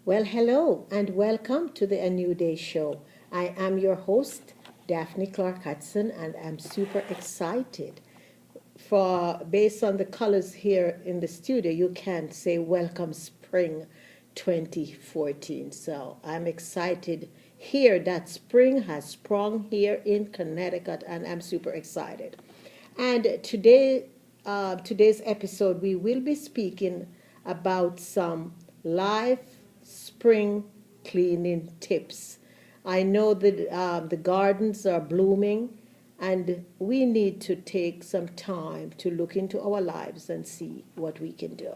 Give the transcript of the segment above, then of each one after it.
Well, hello and welcome to the A New Day show. I am your host, Daphne Clarke-Hudson, and I'm super excited for based on the colors here in the studio, you can say welcome spring 2014. So I'm excited here that spring has sprung here in Connecticut, and I'm super excited. And today's episode, we will be speaking about some live spring cleaning tips. I know that the gardens are blooming, and we need to take some time to look into our lives and see what we can do.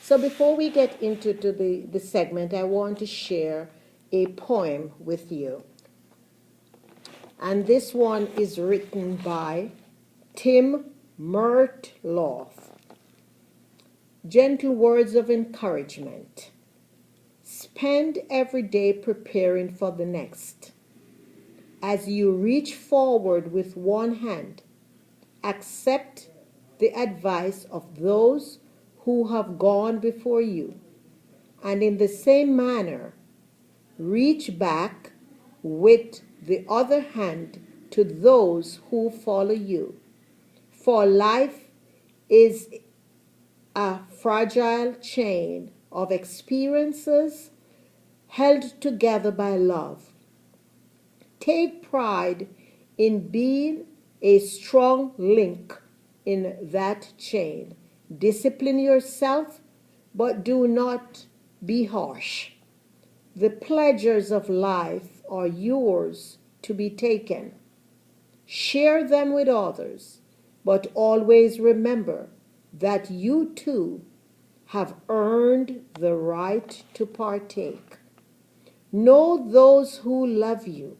So before we get into the segment, I want to share a poem with you. And this one is written by Tim Murtloff. Gentle words of encouragement. Spend every day preparing for the next. As you reach forward with one hand, accept the advice of those who have gone before you, and in the same manner, reach back with the other hand to those who follow you. For life is a fragile chain of experiences held together by love. Take pride in being a strong link in that chain. Discipline yourself, but do not be harsh. The pleasures of life are yours to be taken. Share them with others, but always remember that you too have earned the right to partake. Know those who love you.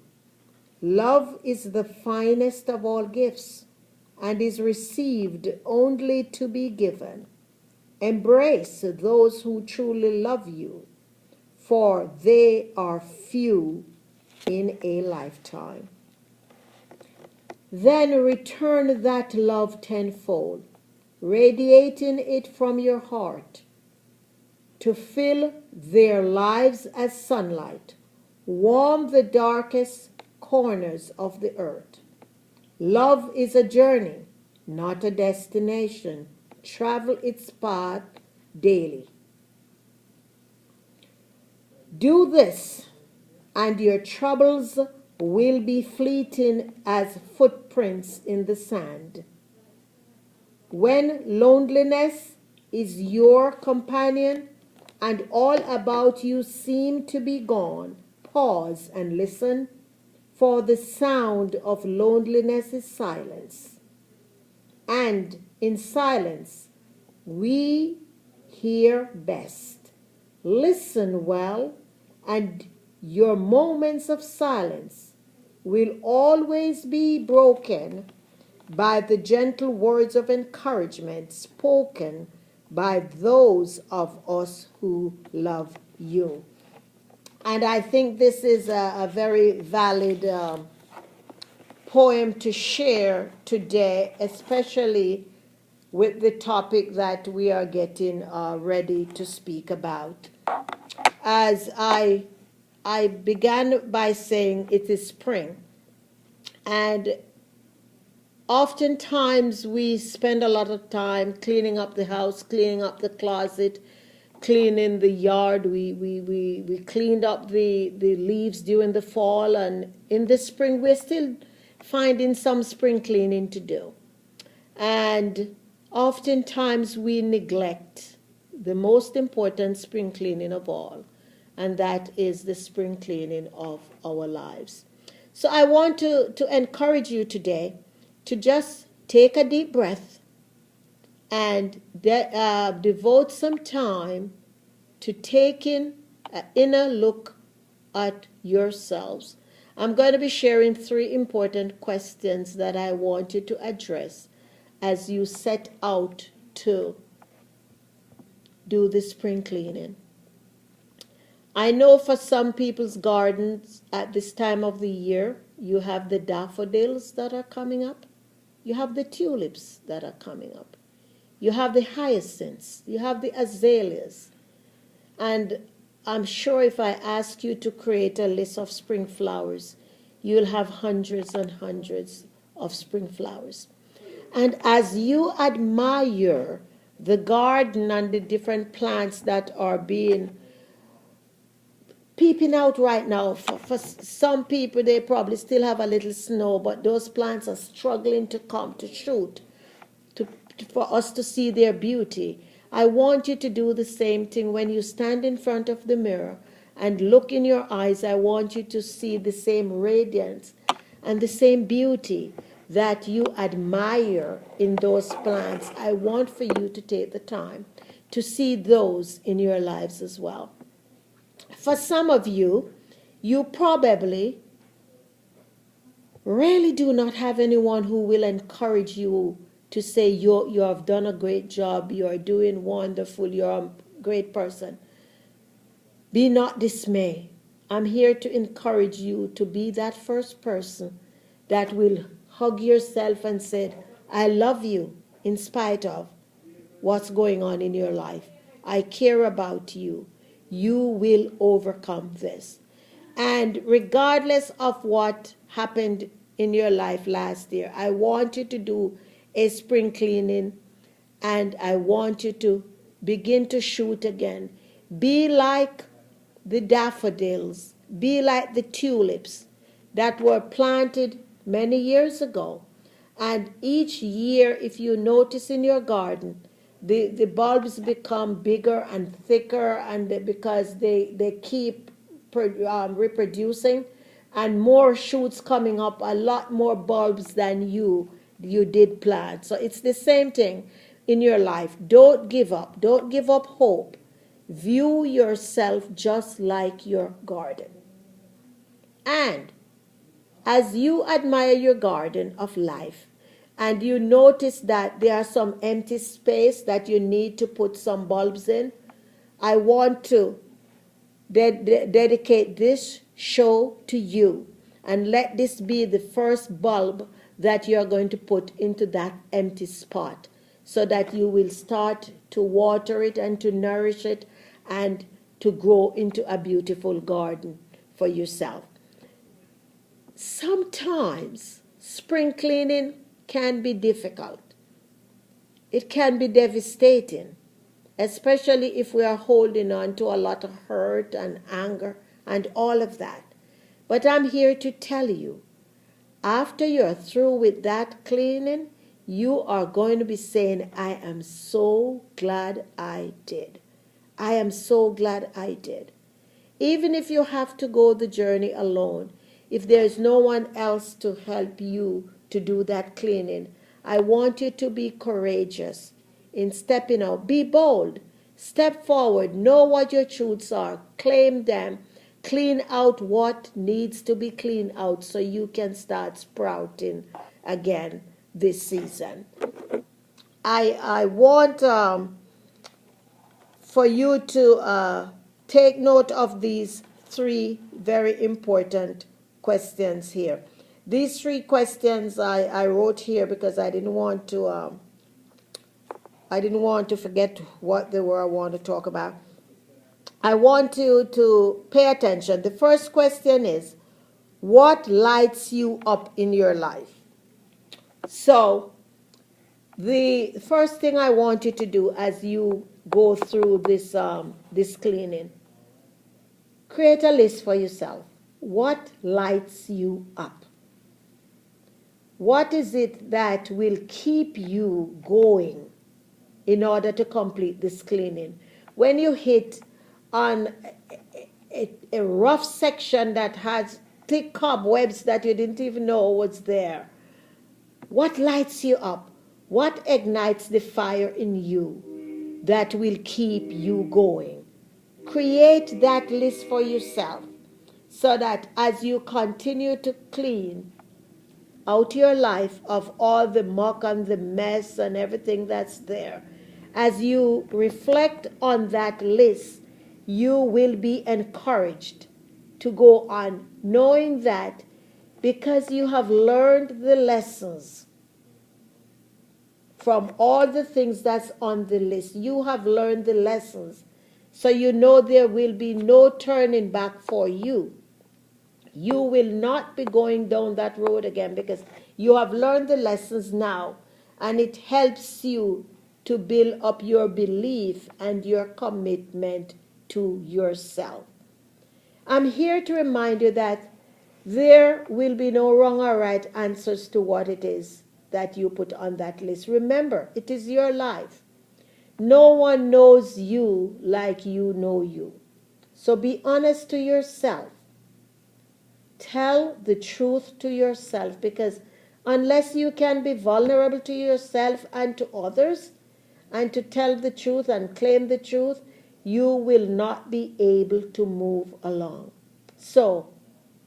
Love is the finest of all gifts and is received only to be given. Embrace those who truly love you, for they are few in a lifetime. Then return that love tenfold, radiating it from your heart, to fill their lives as sunlight, warm the darkest corners of the earth. Love is a journey, not a destination. Travel its path daily. Do this, and your troubles will be fleeting as footprints in the sand. When loneliness is your companion and all about you seem to be gone, pause and listen, for the sound of loneliness is silence. And in silence, we hear best. Listen well, and your moments of silence will always be broken by the gentle words of encouragement spoken by those of us who love you. And I think this is a very valid poem to share today, especially with the topic that we are getting ready to speak about. As I began by saying it is spring, and oftentimes we spend a lot of time cleaning up the house, cleaning up the closet, cleaning the yard. We cleaned up the leaves during the fall, and in the spring we're still finding some spring cleaning to do. And oftentimes we neglect the most important spring cleaning of all, and that is the spring cleaning of our lives. So I want to encourage you today to just take a deep breath and devote some time to taking an inner look at yourselves. I'm going to be sharing 3 important questions that I want you to address as you set out to do the spring cleaning. I know for some people's gardens at this time of the year, you have the daffodils that are coming up. You have the tulips that are coming up. You have the hyacinths. You have the azaleas. And I'm sure if I ask you to create a list of spring flowers, you'll have hundreds and hundreds of spring flowers. And as you admire the garden and the different plants that are being peeping out right now, for some people, they probably still have a little snow, but those plants are struggling to come to shoot, for us to see their beauty. I want you to do the same thing when you stand in front of the mirror and look in your eyes. I want you to see the same radiance and the same beauty that you admire in those plants. I want for you to take the time to see those in your lives as well. For some of you, you probably really do not have anyone who will encourage you to say you have done a great job, you are doing wonderful, you're a great person. Be not dismayed. I'm here to encourage you to be that first person that will hug yourself and say, I love you in spite of what's going on in your life. I care about you. You will overcome this. And regardless of what happened in your life last year, I want you to do a spring cleaning, and I want you to begin to shoot again. Be like the daffodils, be like the tulips that were planted many years ago. And each year, if you notice in your garden, the bulbs become bigger and thicker, and because they keep reproducing, and more shoots coming up, a lot more bulbs than you did plant. So it's the same thing in your life. Don't give up. Don't give up hope. View yourself just like your garden. And as you admire your garden of life, and you notice that there are some empty space that you need to put some bulbs in, I want to dedicate this show to you, and let this be the first bulb that you are going to put into that empty spot, so that you will start to water it and to nourish it and to grow into a beautiful garden for yourself. Sometimes spring cleaning can be difficult. It can be devastating, especially if we are holding on to a lot of hurt and anger and all of that. But I'm here to tell you, after you're through with that cleaning, you are going to be saying, I am so glad I did. I am so glad I did. Even if you have to go the journey alone, if there's no one else to help you to do that cleaning, I want you to be courageous in stepping out. Be bold. Step forward. Know what your truths are. Claim them. Clean out what needs to be cleaned out so you can start sprouting again this season. I want for you to take note of these three very important questions here. These three questions I wrote here because I didn't want to forget what they were I want to talk about. I want you to pay attention. The first question is, what lights you up in your life? So, the first thing I want you to do as you go through this cleaning, create a list for yourself. What lights you up? What is it that will keep you going in order to complete this cleaning? When you hit on a rough section that has thick cobwebs that you didn't even know was there, what lights you up? What ignites the fire in you that will keep you going? Create that list for yourself so that as you continue to clean out your life of all the muck and the mess and everything that's there, as you reflect on that list, you will be encouraged to go on, knowing that because you have learned the lessons from all the things that's on the list, you have learned the lessons So you know there will be no turning back for you. You will not be going down that road again because you have learned the lessons now, and it helps you to build up your belief and your commitment to yourself. I'm here to remind you that there will be no wrong or right answers to what it is that you put on that list. Remember, it is your life. No one knows you like you know you. So be honest to yourself. Tell the truth to yourself, because unless you can be vulnerable to yourself and to others and to tell the truth and claim the truth, you will not be able to move along. So,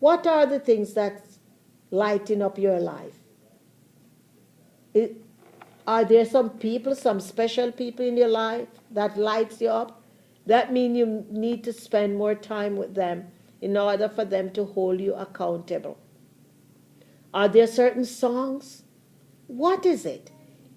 what are the things that lighten up your life? Are there some people, some special people in your life that lights you up? That means you need to spend more time with them in order for them to hold you accountable. Are there certain songs? What is it?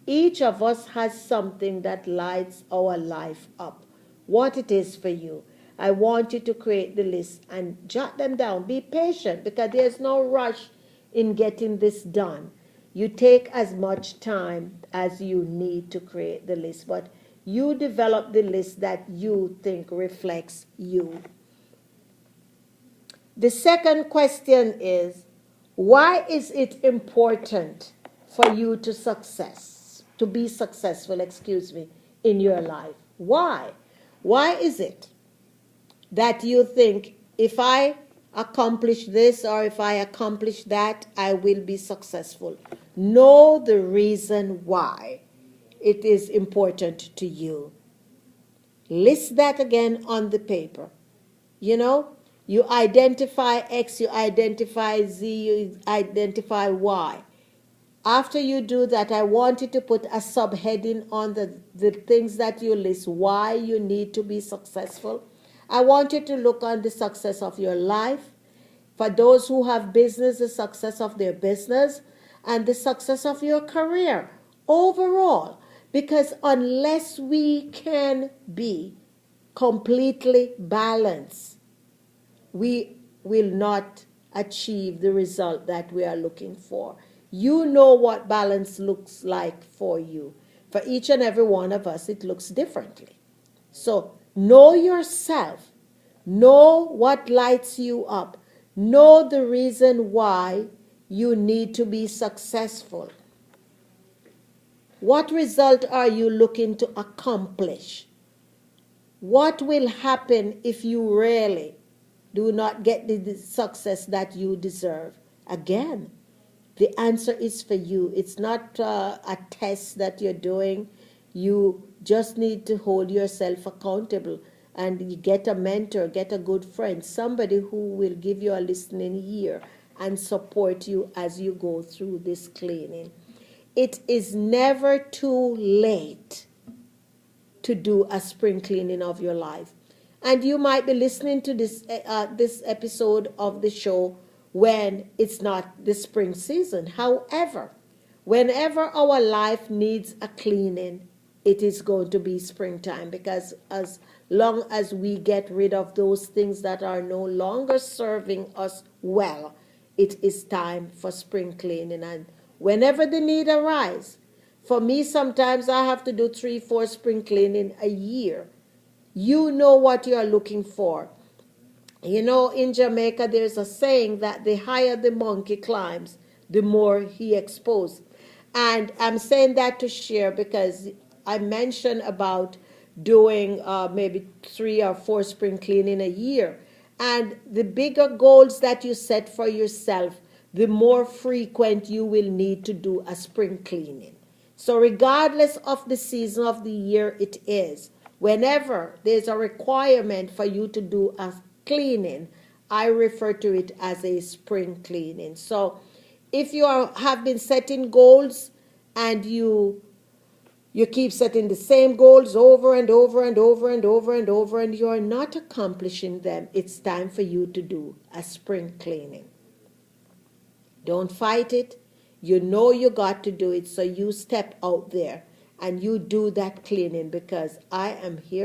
Each of us has something that lights our life up. What it is for you. I want you to create the list and jot them down. Be patient, because there's no rush in getting this done. You take as much time as you need to create the list, but you develop the list that you think reflects you. The second question is, why is it important for you to be successful, in your life? Why? Why is it that you think, if I accomplish this or if I accomplish that, I will be successful? Know the reason why it is important to you. List that again on the paper. You identify X, you identify Z, you identify Y. After you do that, I want you to put a subheading on the things that you list, why you need to be successful. I want you to look on the success of your life. For those who have business, the success of their business, and the success of your career overall. Because unless we can be completely balanced, we will not achieve the result that we are looking for. You know what balance looks like for you. For each and every one of us, it looks differently. So know yourself. Know what lights you up. Know the reason why you need to be successful. What result are you looking to accomplish? What will happen if you really do not get the success that you deserve? Again, the answer is for you. It's not a test that you're doing. You just need to hold yourself accountable, and you get a mentor, get a good friend, somebody who will give you a listening ear and support you as you go through this cleaning. It is never too late to do a spring cleaning of your life. And you might be listening to this episode of the show when it's not the spring season. However, whenever our life needs a cleaning, it is going to be springtime, because as long as we get rid of those things that are no longer serving us well, it is time for spring cleaning. And whenever the need arises, for me, sometimes I have to do 3-4 spring cleaning a year. You know what you are looking for. In Jamaica, there's a saying that the higher the monkey climbs, the more he exposed. And I'm saying that to share because I mentioned about doing maybe 3 or 4 spring cleaning a year. And the bigger goals that you set for yourself, the more frequent you will need to do a spring cleaning. So regardless of the season of the year it is, whenever there's a requirement for you to do a cleaning, I refer to it as a spring cleaning. So if you have been setting goals and you keep setting the same goals over and over and over and over and over, and you're not accomplishing them, it's time for you to do a spring cleaning. Don't fight it. You know you got to do it, so you step out there and you do that cleaning, because I am here